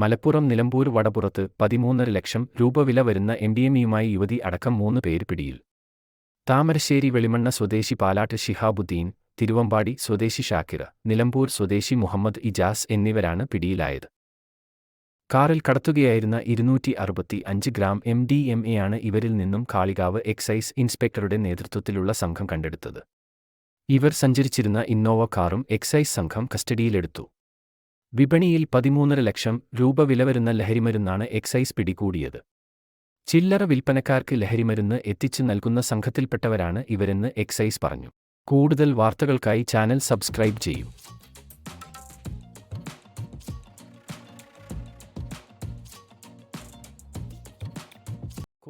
മലപ്പുറം നിലമ്പൂർ വടപുറത്ത് 13.5 ലക്ഷം രൂപ വില വരുന്ന MDMAയുമായി യുവതി അടക്കം 3 പേര് പിടിയിൽ. താമരശ്ശേരി വെളിമണ്ണ സ്വദേശി പാലാട്ട് ശിഹാബുദ്ദീൻ, തിരുവമ്പാടി സ്വദേശി ഷാക്കിർ, നിലമ്പൂർ സ്വദേശി മുഹമ്മദ് ഇജാസ് എന്നിവരാണ് പിടിയിലായത്. കാറിൽ കടത്തുകയായിരുന്ന 265 ഗ്രാം MDMAയാണ് ഇവരിൽ നിന്നും കാളികാവ് എക്സൈസ് ഇൻസ്പെക്ടറുടെ നേതൃത്വത്തിലുള്ള സംഘം കണ്ടെടുത്തത്. ഇവർ സഞ്ചരിച്ചിരുന്ന ഇന്നോവ കാറും എക്സൈസ് സംഘം കസ്റ്റഡിയിലെടുത്തു. വിപണിയിൽ 13.5 ലക്ഷം രൂപ വില വരുന്ന ലഹരിമരുന്നാണ് എക്സൈസ് പിടികൂടിയത്. ചില്ലറ വിൽപ്പനക്കാർക്ക് ലഹരിമരുന്ന് എത്തിച്ചു നൽകുന്ന സംഘത്തിൽപ്പെട്ടവരാണ് ഇവരെന്ന് എക്സൈസ് പറഞ്ഞു. കൂടുതൽ വാർത്തകൾക്കായി ചാനൽ സബ്സ്ക്രൈബ് ചെയ്യൂ.